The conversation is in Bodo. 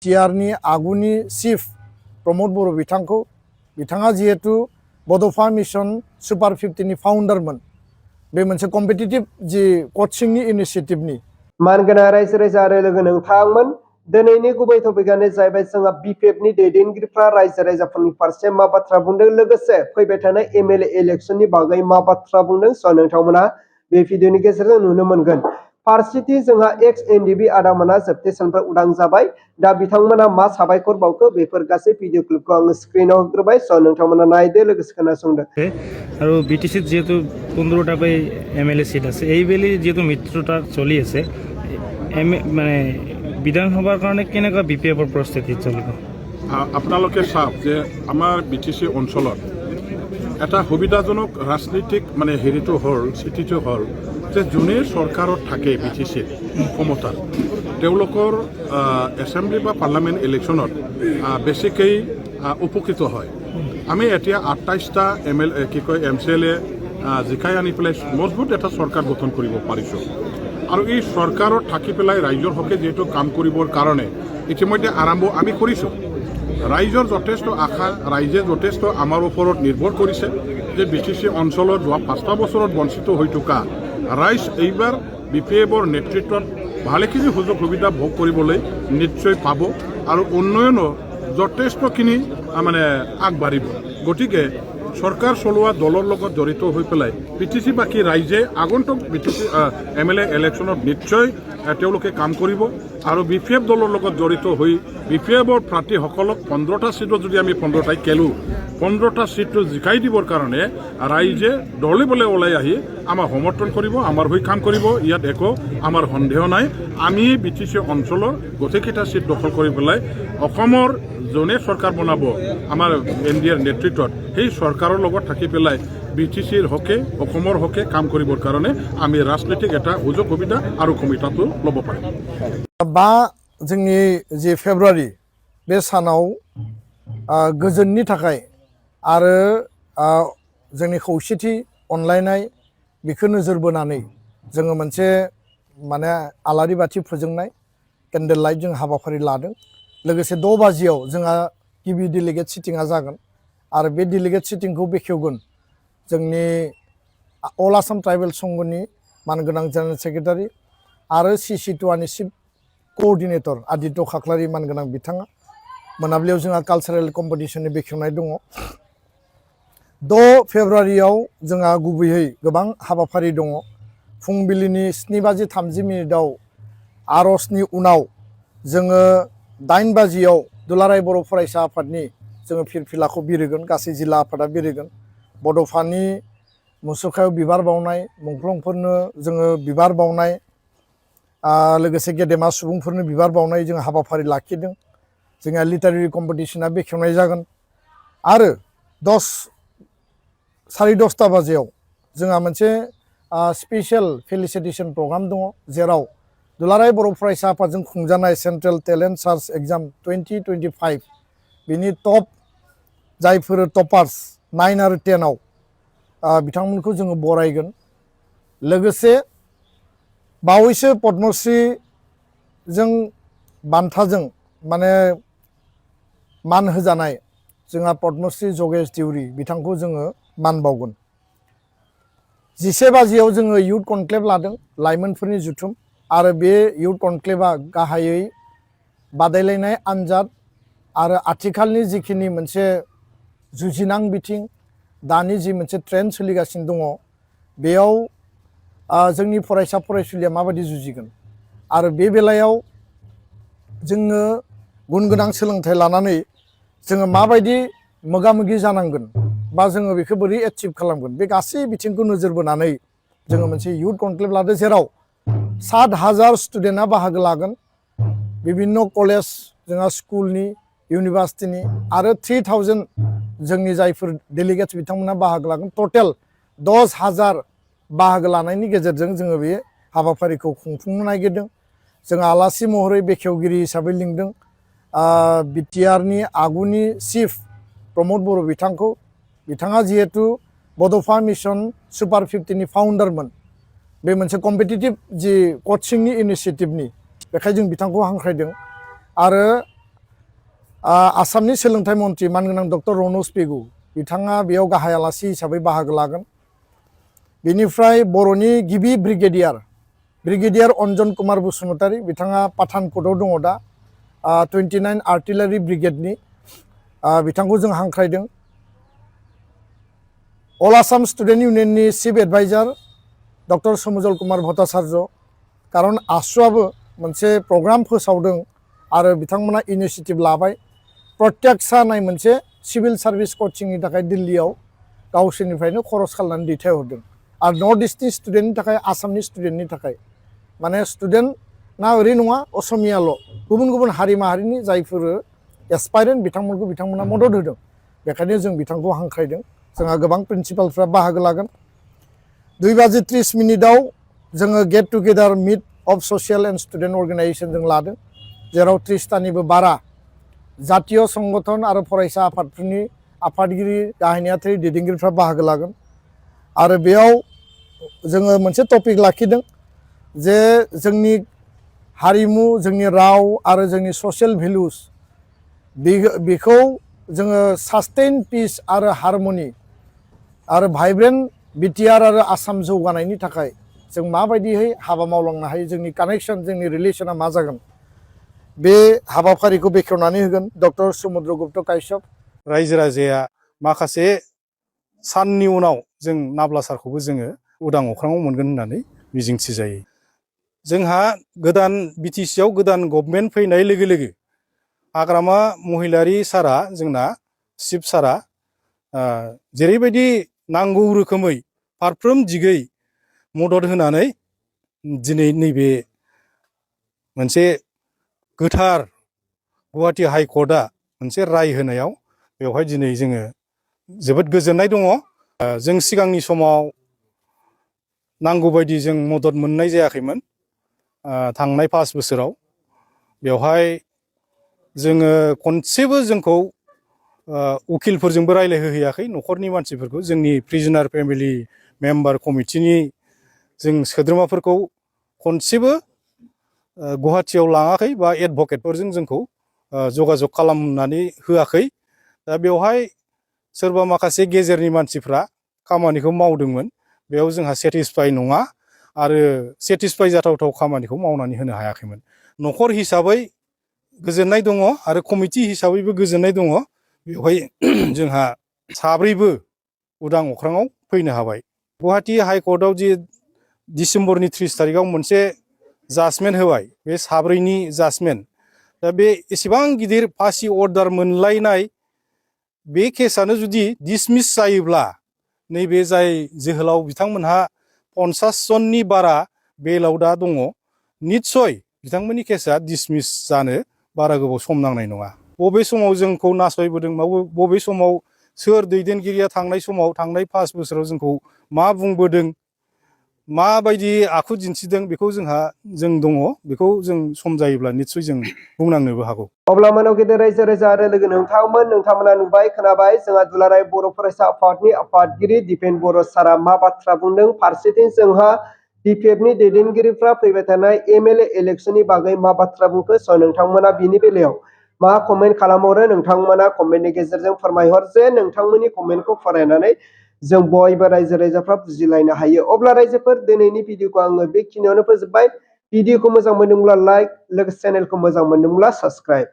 टिआरनि आगुनि चिफ प्रमोद बर' बिथाङा जिहेतु बड'फा मिशन सुपार 50 नि फाउंडारमोन बे मोनसे कम्पिटिटिव जि कोचिंनि इनिशिएटिभनि मानगोनां रायजो राजा आरो लोगो नोंथांमोन दिनैनि गुबै टपिकआनो जाहैबाय जोंहा बिपिएफनि दैदेनगिरिफ्रा रायजो राजाफोरनि फारसे मा बाथ्रा बुंदों लोगोसे फैबाय थानाय एमएलए इलेक्शननि बागै मा बाथ्रा बुंदों स' नोंथांमोना बे भिडिअनि गेजेरजों नुनो मोनगोन। फारसेथि जोंहा एक्स एनडिबि आदामोना जोबथे सानफोर उदां जाबाय दा बिथांमोना मा साबायखर बावखो बेफोर गासै भिडिअ क्लिपखौ आङो स्क्रिनाव होग्रोबाय स' नोंथांमोना नायदो लोगोसे खोनासंदो। আৰু বিটিসিত যেহেতু 15টা পাই এমএলএ সিট আছে এইবেলি যেহেতু মিত্রতা চলি আছে মানে বিধানসভাৰ কাৰণে কেনেকুৱা বিপিএফৰ প্ৰস্তুতি চলিব আপোনালোকে চাওক যে আমাৰ বিটিসি অঞ্চলত এটা সুবিধাজনক ৰাজনৈতিক মানে হেৰিটো হ'ল স্থিতিটো হ'ল যে যোনে চৰকাৰত থাকে বিটিসিৰ ক্ষমতাত তেওঁলোকৰ এছেম্বলি বা পাৰ্লামেণ্ট ইলেকশ্যনত বেছিকৈ উপকৃত হয়। আমি এতিয়া 28টা এমচিএলএ জিকাই আনি পেলাই মজবুত এটা চৰকাৰ গঠন কৰিব পাৰিছোঁ আৰু এই চৰকাৰত থাকি পেলাই ৰাইজৰ হকে যেহেতু কাম কৰিবৰ কাৰণে ইতিমধ্যে আৰম্ভ আমি কৰিছোঁ। ৰাইজৰ যথেষ্ট আশা ৰাইজে যথেষ্ট আমাৰ ওপৰত নিৰ্ভৰ কৰিছে যে বিটিসি অঞ্চলত যোৱা 5টা বছৰত বঞ্চিত হৈ থকা ৰাইজ এইবাৰ বিপিএফৰ নেতৃত্বত ভালেখিনি সুযোগ সুবিধা ভোগ কৰিবলৈ নিশ্চয় পাব আৰু উন্নয়নো যথেষ্টখিনি মানে আগবাঢ়িব। গতিকে চৰকাৰ চলোৱা দলৰ লগত জড়িত হৈ পেলাই বিটিসি বাকী ৰাইজে আগন্তুক বিটিসি এমএলএ ইলেকশ্যনত নিশ্চয় তেওঁলোকে কাম কৰিব আৰু বিপিএফ দলৰ লগত জড়িত হৈ বিপিএফৰ প্ৰাৰ্থীসকলক 15টা সিটত যদি আমি 15টাই খেলোঁ 15টা সিটটো জিকাই দিবৰ কাৰণে ৰাইজে দলে বলে ওলাই আহি আমাক সমৰ্থন কৰিব আমাৰ হৈ কাম কৰিব ইয়াত একো আমাৰ সন্দেহ নাই। আমি বিটিসি অঞ্চলৰ গোটেইকেইটা সিট দখল কৰি পেলাই অসমৰ যোনে চৰকাৰ বনাব আমাৰ এনডিএৰ নেতৃত্বত সেই চৰকাৰৰ লগত থাকি পেলাই বিটিসিৰ হকে অসমৰ হকে কাম কৰিবৰ কাৰণে আমি ৰাজনৈতিক এটা সুযোগ সুবিধা আৰু ক্ষমতাটো ল'ব পাৰিম। बा जोंनि जे फेब्रुवारि बे सानाव गोजोननि थाखाय आरो जोंनि खौसेथि अनलायनाय बेखौ नोजोर बोनानै जोङो मोनसे माने आलारि बाथि फोजोंनाय केन्डेल लाइट जों हाबाफारि लादों। लोगोसे 6 बाजियाव जोंहा गिबि डेलिगेट सिटिंआ जागोन आरो बे डेलिगेट सिटिंखौ बेखेवगोन जोंनि अल आसाम ट्राइबेल संघनि मानगोनां जेनेरेल सेक्रेटारि आरो CC2नि चिफ कोअर्डिनेटर आदित्य खाख्लारि मानगोनां बिथाङा मोनाबिलियाव जोंहा कालचारेल कम्पिटिशननि बेखेवनाय दङ। 6 फेब्रुवारियाव जोंहा गुबैयै गोबां हाबाफारि दङ। फुंबिलिनि 7:30 आर'जनि उनाव जोङो 8 बाजियाव दुलाराय बर' फरायसा आफादनि जोङो फिरफिलाखौ बिरहोगोन गासै जिल्ला आफादा बिरहोगोन। बड'फानि मुसुखायाव बिबार बावनाय मुंख्लंफोरनो जोङो बिबार बावनाय लोगोसे गेदेमा सुबुंफोरनो बिबार बावनाय जों हाबाफारि लाखिदों। जोंहा लिटारेरि कम्पिटिशना बेखेवनाय जागोन आरो 10:30 बाजियाव जोंहा मोनसे स्पेशल फेलिसिटेशन प्रग्राम दङ जेराव दुलाराय बर' फरायसा आफादजों खुंजानाय सेन्ट्रेल टेलेन्ट सार्च एग्जाम 2025 बिनि टप जायफोर टपार्स 9 आरो 10 आव बिथांमोनखौ जोङो बरायगोन। लोगोसे बावैसो पद्मश्री जों बान्थाजों माने मान होजानाय जोंहा पद्मश्री जगेश देउरि बिथांखौ जोङो मान बावगोन। 11 बाजियाव जोङो युथ कनक्लेभ लादों लाइमोनफोरनि जुथुम आरो बे युथ कनक्लेभआ गाहायै बादायलायनाय आनजाद आरो आथिखालनि जिखिनि मोनसे जुजिनां बिथिं दानि जि मोनसे ट्रेन्ड सोलिगासिनो दङ बेयाव जोंनि फरायसा फरायसुलिया माबायदि जुजिगोन आरो बे बेलायाव जोङो गुन गोनां सोलोंथाइ लानानै जोङो माबायदि मोगा-मोगि जानांगोन बा जोङो बेखौ बोरै एचिभ खालामगोन बे गासै बिथिंखौ नोजोर बोनानै जोङो मोनसे युथ कनक्लेभ लादों जेराव 7,000 स्टुडेन्टआ बाहागो लागोन। विभिन्न कलेज जोंहा स्कुलनि इउनिभार्सिटिनि आरो 3,000 जोंनि जायफोर डेलिगेट्स बिथांमोना बाहागो लागोन। टटेल 10,000 बाहागो लानायनि गेजेरजों जोङो बे हाबाफारिखौ खुंफुंनो नागिरदों। जों आलासि महरै बेखेवगिरि हिसाबै लिंदों बिटिआरनि आगुनि चिफ प्रमोद बर' बिथाङा जिहेतु बड'फा मिशन सुपार 50 नि फाउंडारमोन बे मोनसे कम्पिटिटिव जि कोचिंनि इनिशिएटिभनि बेखायनो जों बिथांखौ हांख्रायदों आरो आसामनि सोलोंथाइ मन्थ्रि मानगोनां डक्टर रनज पेगु बिथाङा बेयाव गाहाय आलासि हिसाबै बाहागो लागोन। बेनिफ्राय बर'नि गिबि ब्रिगेडियार अन्जन कुमार बसुमतारी बिथाङा पाठानकटआव दङ दा 29 आर्टिलारि ब्रिगेडनि बिथांखौ जों हांख्रायदों। अल आसाम स्टुडेन्ट इउनियननि chief adviser doctor Samujjal Kumar Bhattacharya कारन आसुआबो मोनसे प्रग्राम फोसावदों आरो बिथांमोना इनिशिएटिभ लाबाय प्रत्यक्ष नाय मोनसे सिभिल सार्भिस कचिंनि थाखाय दिल्लीयाव गावसोरनिफ्रायनो खरस खालामनानै दैथायहरदों आरो नर्थ इस्टनि स्टुडेन्टनि थाखाय आसामनि स्टुडेन्टनि थाखाय माने स्टुडेन्टना ओरै नङा असमियाल' गुबुन गुबुन हारि माहारिनि जायफोर एसपायरेन्ट बिथांमोना मदद होदों। बेखायनो जों बिथांखौ हांख्रायदों। जोंहा गोबां प्रिन्सिपालफ्रा बाहागो लागोन। 2:30 जोङो get together meet of social and student organisation जों लादों जेराव 30टानिबो बारा जातीय संगठन आरो फरायसा आफादफोरनि आफादगिरि गाहाय नेहाथारि दैदेनगिरिफ्रा बाहागो लागोन। आरो बेयाव जोङो मोनसे टपिक लाखिदों जे जोंनि हारिमु जोंनि राव आरो जोंनि ससियेल भेलुस बेखौ जोङो सास्टेइन पिस आरो हारमनि आरो भाइब्रेन्ट बिटिआर आरो आसाम जौगानायनि थाखाय जों माबायदियै हाबा मावलांनो हायो जोंनि कानेक्सन जोंनि रिलेसना मा जागोन बे हाबाफारिखौ बेखेवनानै होगोन डक्टर समुद्र गुप्त काश्यप। रायजो राजाया माखासे साननि उनाव जों नाब्ला सारखौबो जोङो उदां अख्राङाव मोनगोन होननानै मिजिंथि जायो। जोंहा गोदान बिटिसिआव गोदान गभर्नमेन्ट फैनाय लोगो लोगो हाग्रामा महिलारि सारा जोंना चिफ सारा जेरैबायदि नांगौ रोखोमै फारफ्रोम दिगै मदद होनानै दिनै नैबे मोनसे गोथार गुवाहाटी हाइकर्टआ मोनसे राय होनायाव बेवहाय दिनै जोङो जोबोद गोजोननाय दङ। जों सिगांनि समाव नांगौबायदि जों मदद मोननाय जायाखैमोन थांनाय 5 बोसोराव। बेवहाय जोङो खनसेबो जोंखौ उकिलफोरजोंबो रायलायहोहैयाखै न'खरनि मानसिफोरखौ जोंनि प्रिजनार फेमिलि मेम्बार कमिटिनि जों सोद्रोमाफोरखौ खनसेबो गुवाहाटीयाव लाङाखै बा एडभकेटफोरजों जोंखौ जगाजग खालामनानै होआखै। दा बेवहाय सोरबा माखासे गेजेरनि मानसिफ्रा खामानिखौ मावदोंमोन बेयाव जोंहा सेटिसफाइ नङा आरो सेटिसफाइ जाथावथाव खामानिखौ मावनानै होनो हायाखैमोन। न'खर हिसाबै गोजोननाय दङ आरो कमिटि हिसाबैबो गोजोननाय दङ। बेवहाय जोंहा साब्रैबो उदां अख्राङाव फैनो हाबाय। गुवाहाटी हाइकर्टआव जि डिसेम्बरनि 30 तारिखआव मोनसे जाजमेन्ट होबाय बे साब्रैनि जाजमेन्ट। दा बे एसेबां गिदिर फासि अर्डार मोनलायनाय बे केसआनो जुदि डिसमिस जायोब्ला नैबे जाय जोहोलाव बिथांमोनहा 50 जननि बारा बेलाव दा दङ निस्सय बिथांमोननि केसआ डिसमिस जानो बारा गोबाव सम नांनाय नङा। बबे समाव जोंखौ नासयबोदों बबे समाव सोर दैदेनगिरिया थांनाय समाव थांनाय 5 बोसोराव जोंखौ मा बुंबोदों माबायदि आखु दिन्थिदों बेखौ जों दङ बेखौ जों सम जायोब्ला निस्सय जों बुंनांनोबो हागौ। अब्ला मानाव गेदेर रायजो राजा आरो लोगो नोंथांमोना नुबाय खोनाबाय जोंहा दुलाराय बर' फरायसा आफादनि आफादगिरि दिपेन बर' सारा मा बाथ्रा बुंदों। फारसेथिं जोंहा बिपिएफनि दैदेनगिरिफ्रा फैबाय थानाय एमएलए इलेक्सननि बागै मा बाथ्रा बुंखो स' नोंथांमोना बिनि बेलायाव मा कमेन्ट खालामहरो नोंथांमोना कमेन्टनि गेजेरजों फोरमायहर जे नोंथांमोननि कमेन्टखौ फरायनानै जों बयबो रायजो राजाफ्रा बुजिलायनो हायो। अब्ला रायजोफोर दिनैनि भिडिअखौ आङो बेखिनियावनो फोजोबबाय। भिडिअखौ मोजां मोनदोंब्ला लाइक लोगोसे चेनेलखौ मोजां मोनदोंब्ला साबस्क्राइब।